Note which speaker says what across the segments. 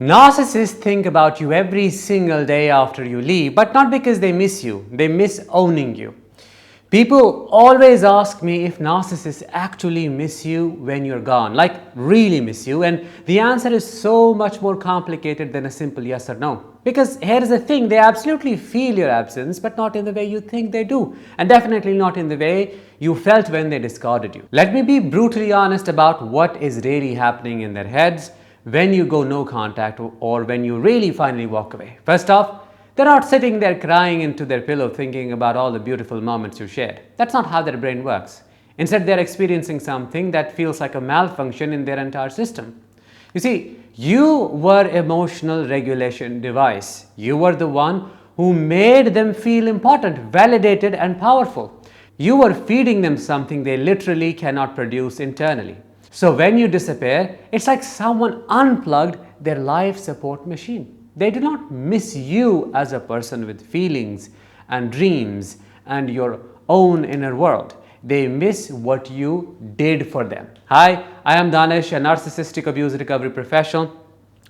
Speaker 1: Narcissists think about you every single day after you leave, but not because they miss you, they miss owning you. People always ask me if narcissists actually miss you when you're gone, like really miss you, and the answer is so much more complicated than a simple yes or no. Because here's the thing, they absolutely feel your absence, but not in the way you think they do, and definitely not in the way you felt when they discarded you. Let me be brutally honest about what is really happening in their heads when you go no contact or when you really finally walk away. First off, they're not sitting there crying into their pillow thinking about all the beautiful moments you shared. That's not how their brain works. Instead, they're experiencing something that feels like a malfunction in their entire system. You see, you were emotional regulation device. You were the one who made them feel important, validated, and powerful. You were feeding them something they literally cannot produce internally. So when you disappear, it's like someone unplugged their life support machine. They do not miss you as a person with feelings and dreams and your own inner world. They miss what you did for them. Hi, I am Danish, a narcissistic abuse recovery professional.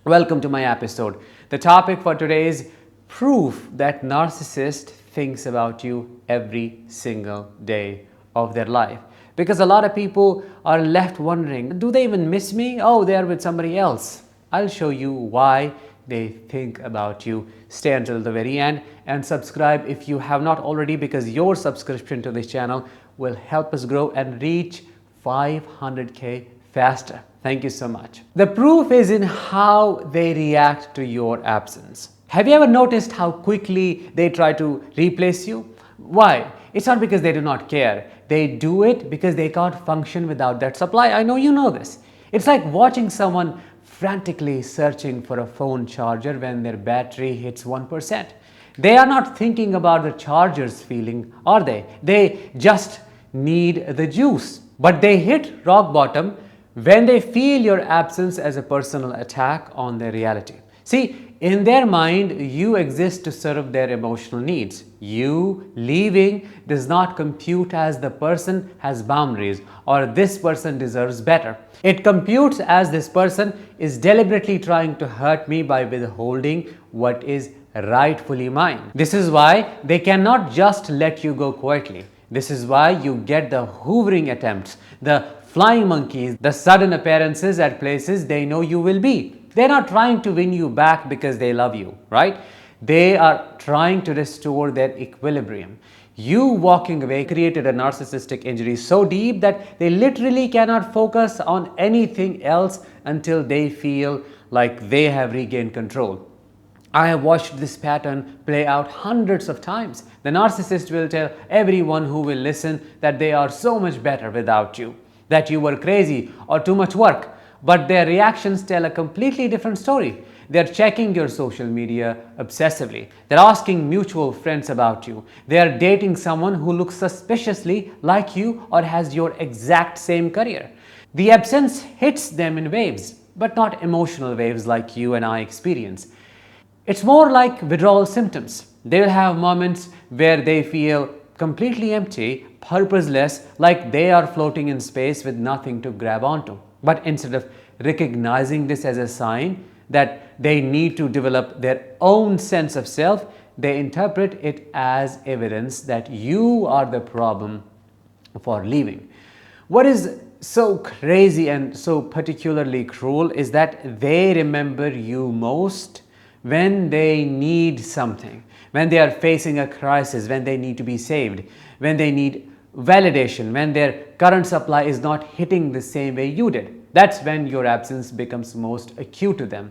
Speaker 1: Welcome to my episode. The topic for today is proof that narcissist thinks about you every single day of their life. Because a lot of people are left wondering, do they even miss me? Oh, they are with somebody else. I'll show you why they think about you. Stay until the very end and subscribe if you have not already, because your subscription to this channel will help us grow and reach 500K faster. Thank you so much. The proof is in how they react to your absence. Have you ever noticed how quickly they try to replace you? Why? It's not because they do not care. They do it because they can't function without that supply. I know you know this. It's like watching someone frantically searching for a phone charger when their battery hits 1%. They are not thinking about the charger's feeling, are they? They just need the juice. But they hit rock bottom when they feel your absence as a personal attack on their reality. See, in their mind, you exist to serve their emotional needs. You leaving does not compute as the person has boundaries or this person deserves better. It computes as this person is deliberately trying to hurt me by withholding what is rightfully mine. This is why they cannot just let you go quietly. This is why you get the hoovering attempts, the flying monkeys, the sudden appearances at places they know you will be. They're not trying to win you back because they love you, right? They are trying to restore their equilibrium. You walking away created a narcissistic injury so deep that they literally cannot focus on anything else until they feel like they have regained control. I have watched this pattern play out hundreds of times. The narcissist will tell everyone who will listen that they are so much better without you, that you were crazy or too much work. But their reactions tell a completely different story. They're checking your social media obsessively. They're asking mutual friends about you. They are dating someone who looks suspiciously like you or has your exact same career. The absence hits them in waves, but not emotional waves like you and I experience. It's more like withdrawal symptoms. They will have moments where they feel completely empty, purposeless, like they are floating in space with nothing to grab onto. But instead of recognizing this as a sign that they need to develop their own sense of self, they interpret it as evidence that you are the problem for leaving. What is so crazy and so particularly cruel is that they remember you most when they need something, when they are facing a crisis, when they need to be saved, when they need validation, when their current supply is not hitting the same way you did. That's when your absence becomes most acute to them.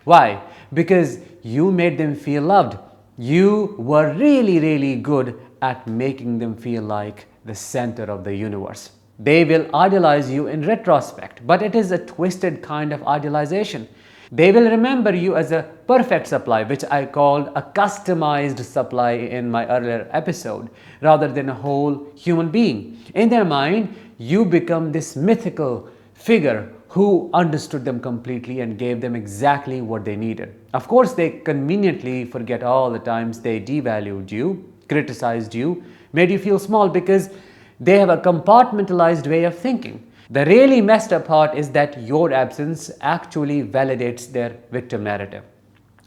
Speaker 1: Why? Because you made them feel loved. You were really good at making them feel like the center of the universe. They will idealize you in retrospect, but it is a twisted kind of idealization. They will remember you as a perfect supply, which I called a customized supply in my earlier episode, rather than a whole human being. In their mind, you become this mythical figure who understood them completely and gave them exactly what they needed. Of course, they conveniently forget all the times they devalued you, criticized you, made you feel small because they have a compartmentalized way of thinking. The really messed up part is that your absence actually validates their victim narrative.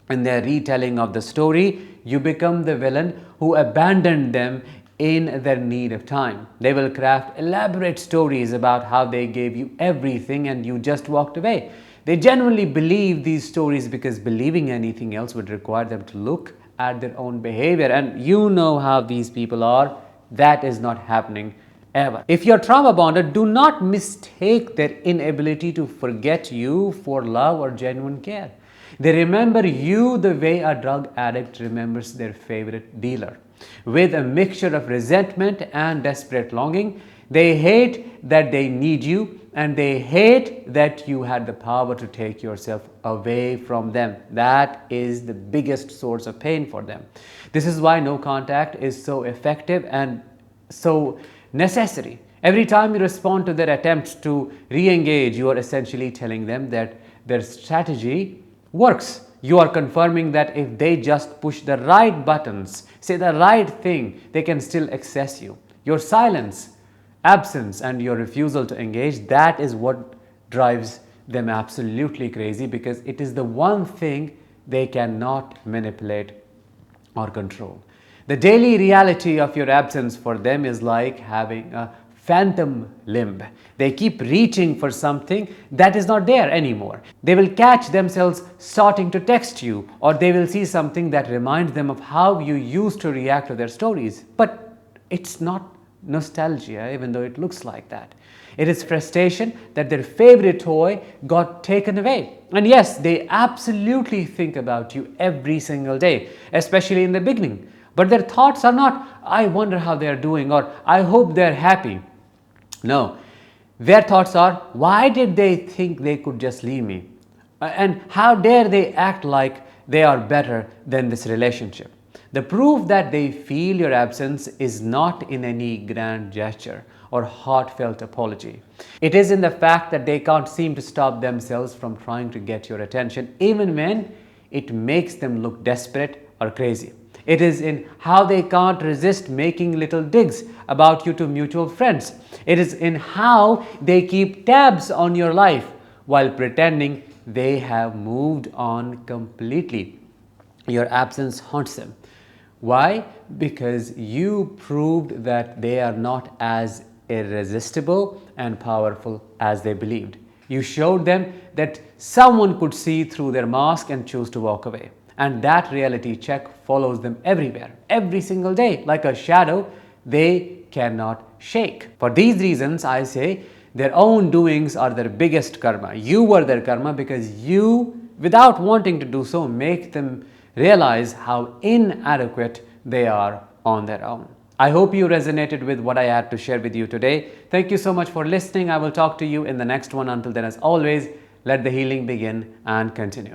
Speaker 1: In their retelling of the story, you become the villain who abandoned them in their need of time. They will craft elaborate stories about how they gave you everything and you just walked away. They genuinely believe these stories because believing anything else would require them to look at their own behavior. And you know how these people are. That is not happening ever. If you're trauma bonded, do not mistake their inability to forget you for love or genuine care. They remember you the way a drug addict remembers their favorite dealer, with a mixture of resentment and desperate longing. They hate that they need you, and they hate that you had the power to take yourself away from them. That is the biggest source of pain for them. This is why no contact is so effective and so necessary. Every time you respond to their attempts to re-engage, you are essentially telling them that their strategy works. You are confirming that if they just push the right buttons, say the right thing, they can still access you. Your silence, absence, and your refusal to engage, that is what drives them absolutely crazy, because it is the one thing they cannot manipulate or control. The daily reality of your absence for them is like having a phantom limb. They keep reaching for something that is not there anymore. They will catch themselves starting to text you, or they will see something that reminds them of how you used to react to their stories. But it's not nostalgia, even though it looks like that. It is frustration that their favorite toy got taken away. And yes, they absolutely think about you every single day, especially in the beginning. But their thoughts are not, I wonder how they are doing, or I hope they are happy. No, their thoughts are, why did they think they could just leave me? And how dare they act like they are better than this relationship? The proof that they feel your absence is not in any grand gesture or heartfelt apology. It is in the fact that they can't seem to stop themselves from trying to get your attention, even when it makes them look desperate or crazy. It is in how they can't resist making little digs about you to mutual friends. It is in how they keep tabs on your life while pretending they have moved on completely. Your absence haunts them. Why? Because you proved that they are not as irresistible and powerful as they believed. You showed them that someone could see through their mask and choose to walk away. And that reality check follows them everywhere, every single day, like a shadow they cannot shake. For these reasons, I say their own doings are their biggest karma. You were their karma because you, without wanting to do so, make them realize how inadequate they are on their own. I hope you resonated with what I had to share with you today. Thank you so much for listening. I will talk to you in the next one. Until then, as always, let the healing begin and continue.